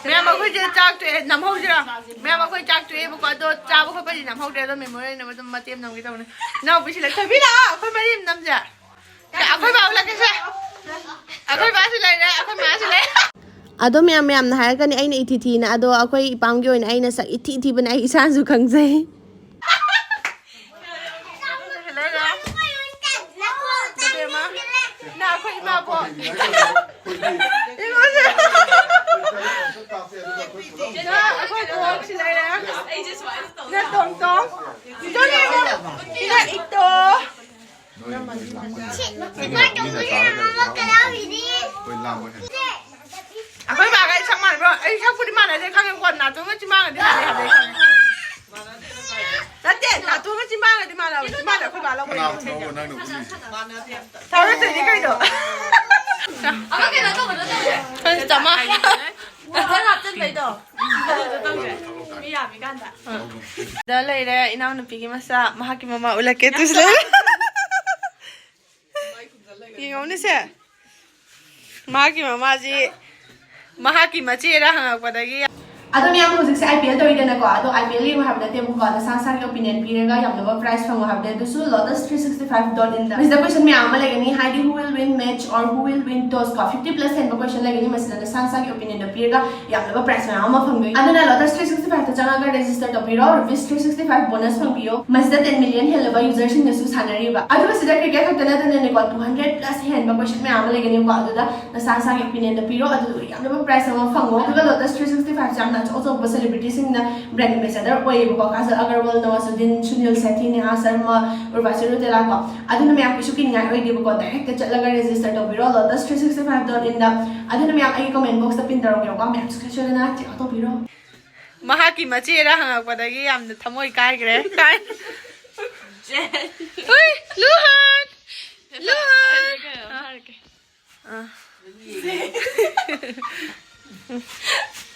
Mẹ mà khơi chạc tụi nằm hông chưa? Mẹ mà khơi chạc tụi một con đồ cha bố khơi bao gì nằm hông đây đó mình mới nằm mà tiêm nằm cái đâu này. Nào bị lại khơi biết đó, khơi bao gì nằm chưa? Khơi bao là cái gì? Khơi bao gì này khơi má gì này? Ado miyam na haragani aina itithi na ado akoy ipamgi oina aina sa itithi ba na isa su kangzay. Na khơi mà bộ. Khơi bộ gì này nè? Nè tông tông. Cho nên là ít đồ. Khơi bà cái sang màn rồi, ấy sao đi màn này để khang quần nào tôi mới chim màn này đi màn này để khang. Đã chết là tôi mới chim màn này đi màn nào, chim màn này khơi bà lâu rồi. Sao nó tự đi cái được? cái này tôi vẫn đang Khơi chậm á. Thế là chân đấy đâu? Bây giờ mình gan đã. Đó lấy đây, ina nó pigi masa, mahaki mama ulah ketus le. Ingat ni sih? Mahaki mama ji. Mahaki machi ra hang pada gi. Ado miyam hojik sa IPL tori dena ko ado IPL li have da temu ko da sang opinion pirega yam no prize phang have da su lotus365.in da. Is the question miyam ma lagani Heidi who will win match or who will win toss ko 50+ hen question lagani masila da sang opinion da pirega yam no prize ma ma phang gi. Ado na lotus365 ta changa ga register to piro or 365 bonus phang biyo. Masida 10 million hen leba users sing su sanari ba. Ado masida cricket khakta na ne ko 200+ hen question miyam ma lagani ko ado da sang opinion da piro ado yam no prize ma phang go. Ado lotus365 jam also celebrities in the brand ambassador way because Agarwal Nawasuddin Sunil Sethi Neha Sharma Urvashi Rutela ko aduna me am isukin ngai oi dibo ko direct chatlaga register to biro lotus365.in da aduna me am ai comment box ta pin taro ko me subscription na ti to biro Mahaki machi ra hang pada gi yam thamoi kai gre kai. Oi, Luhan.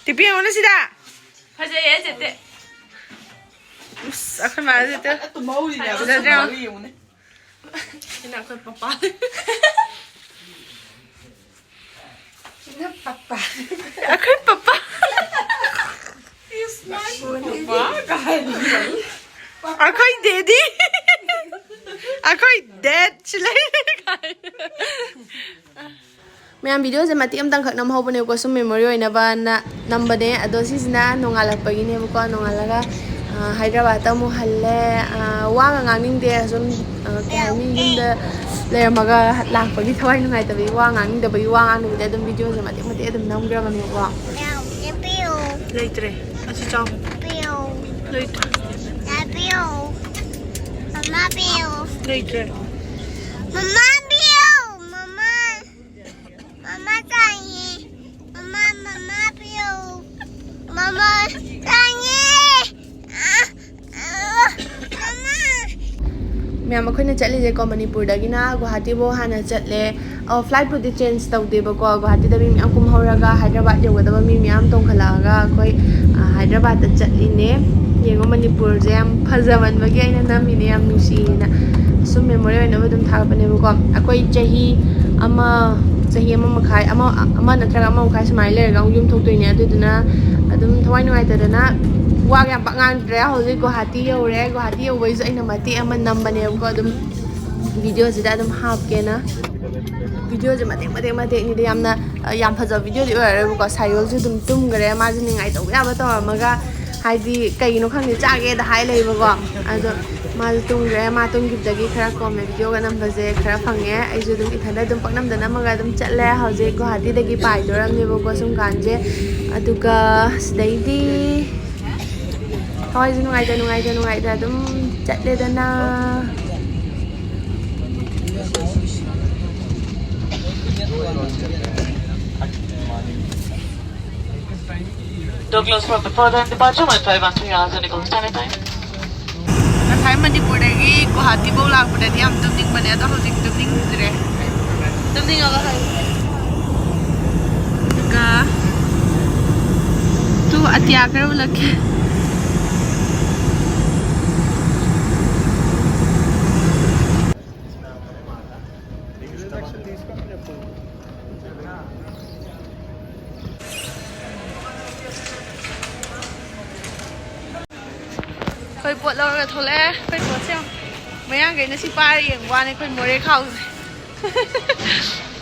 Tipi yang mana sih dah? Kerja ya jadi. Akan mana sih tu? Tu mau ni ya. Sudah dah. Ini aku papa. Ini papa. Akan papa. Is my papa kan. Akan daddy. Akan dad chtle kan. Miyam video se mati am tang khak nam ho bane ko sum memory oina ba na number ne ado sisna nongala pagi ne ko nongala ga Hyderabad ta mu halle wa nga ngning de sum ka mi ginda le maga la pagi thawai ngai ta bi wa ngning da bi wa ngning de dum video se mati mati dum nam gra ba ne ko Leitre. Aci chao. Leitre. Leitre. Miyam akhoi chatle je ko Manipur da gina Guwahati bo hana chatle flight put change tawde ba ko Guwahati da mi miyam kum horaga Hyderabad yoga da mi miyam tong khala ga akhoi Hyderabad da chatli ne yengo Manipur je am phajaman ba ge ina nam ni am nusi na sum memory na ba dum tha ba ne ko akhoi chahi ama makhai ama natraga ama makhai smile le ga yum thok toine aduduna adum thawai nuai ta na wa yam pangan dre hoji Guwahati yo wai zo ina mati ama number ne ko adum video jida adum hap ke na video je mate ni de yamna yam phaja video di ore ko sayol ju dum tum gare ma ji ni ngai to ya ba to maga haidi kai no khang ni cha ge da hai lei ba ko ado ma tung gare ma tung gip da gi khara ko me video ga number je khara phange ai ju dum ithana dum paknam da na maga dum chatle hoje Guwahati da gi pai doram ne bo ko sum kan je aduga sdaidi thôi nungai da dum chatle da na Door closed for further departure with 5 and 3 hours and standing time. Nasai Manipur dagi Guwahati bo lak pada ni am tumning bane ta hojik tumning dire. Tumning aga hai. Ga tu atia karo lake. khơi bột lâu rồi thôi lẽ khơi bột xem mấy anh cái nó xí ba yển qua này khơi mới đấy khâu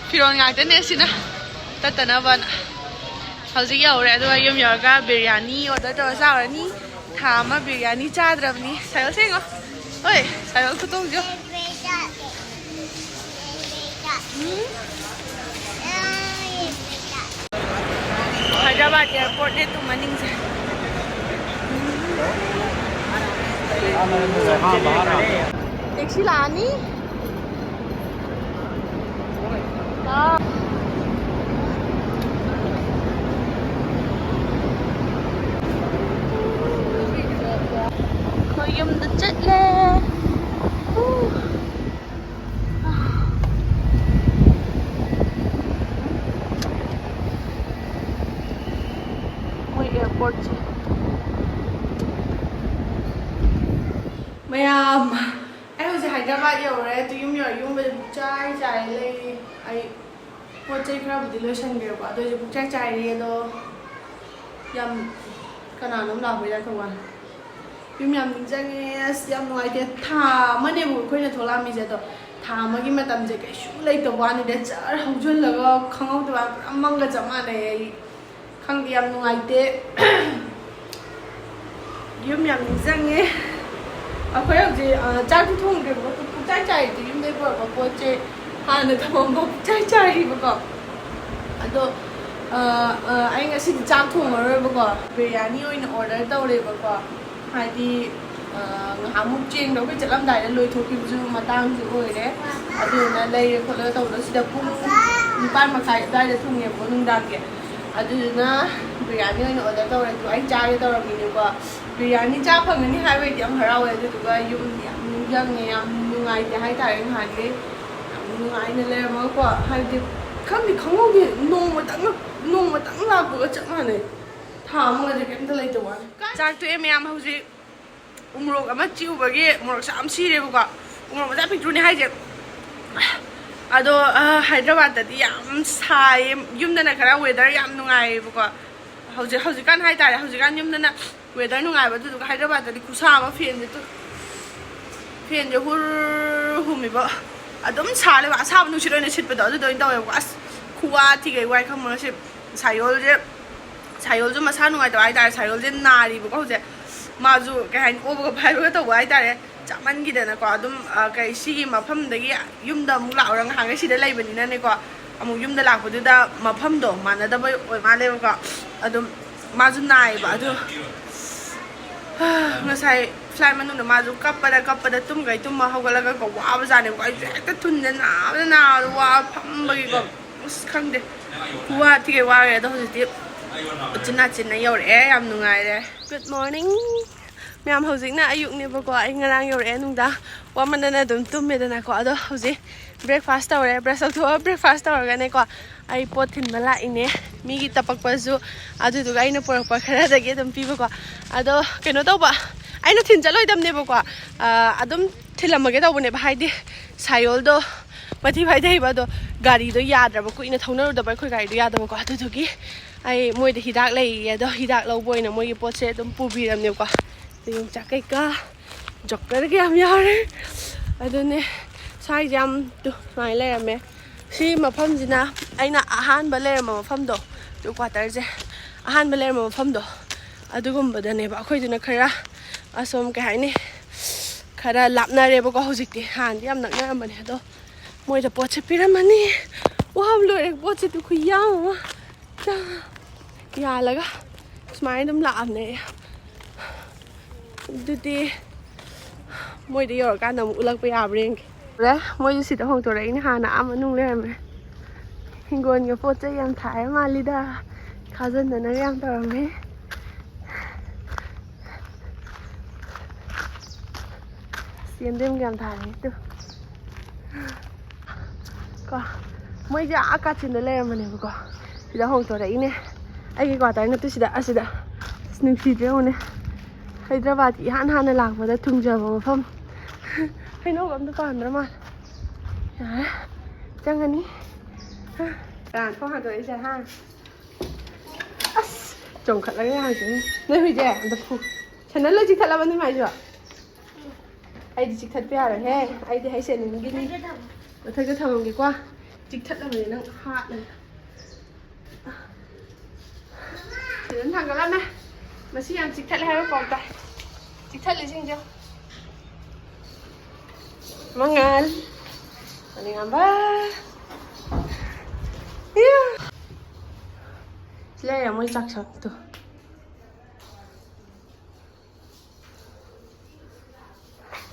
phi rồi ngài tên này xin á tất tần à vâng hầu gì dầu rồi tôi yếm nhờ cả biryani ở đó cho sao rồi ní thàm á biryani cha được ní sao thế ngó ơi sao cứ tung chưa Hyderabad airport này tụi mình đi taxi là ní đó khơi yếm được chết lên airport Ma'am, anh hồi Hyderabad rồi đấy, tụi em nhớ dùng về bút chai lấy ai bút chai khá bút đi sân kia quá, tôi bút chai đi đó, yam cái nào nó làm vậy không ạ? Yam mình chẳng nghe yam nói thế thà mà nếu bút khơi nó thua làm gì đó, thà mà cái mà tầm gì cái số lấy tờ quan đi để chở không chôn là không không tờ quan mang cái chấm này không đi yam nói thế yam mình chẳng nghe 아까 여기 짜투통 그거 짜짜이 뒤인데 그거 뭐지 하는 거 뭐 짜짜이 그거 아또 아이가 시 짜통을 그거 비리아니 오인 order tꯧ래 그거 하디 amuk ching đâu cái chợ lâm đài lôi thuộc kim dương mà tang chữ rồi đấy là đây còn là tàu nó sẽ được cung ban mà khai đây là thu nhập của nông đàn kìa là biryani oin order tꯧ래 tụi anh trai tao là mình có biryani cha phăng cái hai vị tiệm hở rồi tụi cái dùng dân nghe nung ai thì hai thầy hai cái nung ai nên là mới qua hai thì không có gì nung mà tặng là bữa chậm mà này thảm mà thì cái thứ lấy tụi anh chắc tụi em hầu gì umrok ama chiu bagi umrok sam si re buka umrok ma picture ni hai je ado Hyderabad da yam sai yumdana khara weather yam nungai buka hauji kan hai ta hauji kan yumdana weather nungai ba du Hyderabad da kusa ma fian je hur humi ba adom sa le ba sa nu chi ne chit ba da do do wa khuwa ti ge wai kham ma se sayol ju ma sa nungai da ai ta sayol je nari buka hauji 마주 cái 오버가 발고 또 와이 달에 자만 기대나 거 좀 cái 시기 마팜데기 юм다 물라랑 hàng cái 시대 레이버니나 네거 아무 юм다 락보다 마팜도 만나다 뭐 말레가 좀 마주 나이 봐도 ngасai flight manung 마주 kappada tum gai tum ma hawgalaga ko wa bajane ko ai ta tunna na wa phambagi ko khangde kuwa tige wa ge do hoti china yore yam nungai re Good morning. Ma'am hojik na ayuk ni ba ko ai ngarang yore nungda wa manana dum tumme dana ko ado hoji breakfast tawre breakfast tawre ne ko ai pot thin mala ine mi gi tapak pa ju adu du gai na por pa khara da ge dum pi ba ko ado keno to ba ai na thin jaloi dam ne ba ko adum thilam ge taw ne ba hai di sayol do pati bhai dai ba do gari do yadra ba ko ina thongna da ba khoi gari do yadra ba ko adu du gi ai moi de hidak lei ya do hidak lo boy na moi gi pot se dum pu bi ram ne ko yung chakai ka jokker ge am yare adune sai jam tu mai le me si ma pham jina aina ahan ba le ma pham do tu quarter je ahan ba le ma pham do adugum ba dane ba khoi duna khara asom ke hai ni khara lapna re ba ko hojik ti han yam nak na man do moi da pot se piramani wow lo ek pot se tu khu yaw ya laga smai dum la am ne Duty moi đi ở cái nào ulak pe abring đấy moi si ta hong to đấy ni ha na am nung le me hingon ge po che yam thai ma li da cousin na yam to me xiên đêm yam thai tu ko moi ja aka chin de le me ne ko si da hong to đấy ni ai cái quả tai na tu si da sning si de ne Hyderabad ihan hana lag ba da thungja ba pham hay no gam da kan ra ma chang ani kan ko ha to ai ha as chong khat la ha chứ ne hui je da phu chana lo ji thala ban mai jo ꯑꯩꯗꯤ ꯆꯤꯛꯊꯠꯄ ꯌꯥꯔꯣꯏꯍꯦ ꯑꯩꯗꯤ ꯍꯩꯁꯦꯟꯅꯤꯡꯒꯤꯅꯤ ꯃꯊꯛꯇ ꯊꯝꯃꯝꯒꯦꯀꯣ ꯆꯤꯛꯊꯠꯂꯕꯅꯤ ꯅꯪ ꯍꯥꯠꯂꯒ ꯐꯖꯅ ꯊꯥꯡꯒꯠꯂꯝꯃꯦ ꯃꯁꯤ ꯌꯥꯝ ꯆꯤꯛꯊꯠꯂꯦ ꯍꯥꯏꯕ ꯄꯥꯎ ꯇꯥꯏ ꯆꯤꯛꯊꯠꯂꯤꯁꯤꯡꯁꯦ ꯃꯉꯥꯜ ꯑꯅꯤꯉꯥꯝꯕ ꯁꯤ ꯂꯩꯔꯦ ꯃꯣꯏ ꯆꯥꯛꯁꯪꯗꯣ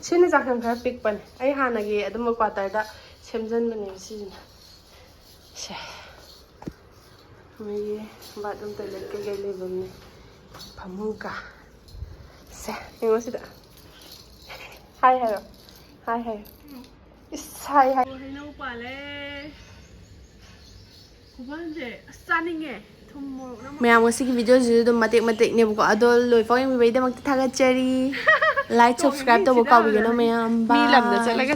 ꯁꯤꯅ ꯆꯥꯛꯁꯪ ꯈꯔ ꯄꯤꯛꯄꯅꯦ ꯑꯩ ꯍꯥꯟꯅꯒꯤ ꯑꯗꯨꯝꯕ ꯀ꯭ꯋꯥꯇꯔꯗ ꯁꯦꯝꯖꯤꯟꯕꯅꯦꯕ ꯁꯤꯁꯤꯅ ꯁꯦ ꯃꯣꯏꯒꯤ ꯕꯥꯠꯔꯨꯝ ꯇꯣꯏꯂꯦꯠ ꯀꯩꯀꯩ ꯂꯩꯕꯝꯅꯦ ꯐꯃꯨꯡꯀ ꯁꯦ ꯌꯦꯡꯉꯣ ꯁꯤꯗ ꯍꯥꯏ ꯍꯥꯏꯔꯣ ꯍꯥꯏ ꯍꯥꯏꯏꯁ ꯍꯥꯏ ꯍꯥꯏ ꯍꯩꯅꯧ ꯄꯥꯜꯂꯦ ꯈꯨꯕꯥꯟꯁꯦ ꯑꯁ ꯆꯥꯅꯤꯡꯉꯦ ꯊꯨꯝ ꯃꯣꯔꯣꯛ ꯃꯌꯥꯝ ꯉꯁꯤꯒꯤ ꯚꯤꯗꯤꯑꯣꯁꯤꯁꯨ ꯑꯗꯨꯝ ꯃꯇꯦꯛ ꯃꯇꯦꯛꯅꯦꯕꯀꯣ ꯑꯗꯣ ꯂꯣꯏꯐꯥꯎ ꯌꯦꯡꯕꯤꯕꯒꯤꯗꯃꯛꯇ ꯊꯥꯒꯠꯆꯔꯤ ꯂꯥꯏꯛ ꯁꯕꯁꯀ꯭ꯔꯥꯏꯕ ꯇꯧꯕ ꯀꯥꯎꯕꯤꯒꯅꯨ ꯃꯌꯥꯝ ꯃꯤ ꯂꯝꯗ ꯆꯠꯂꯒ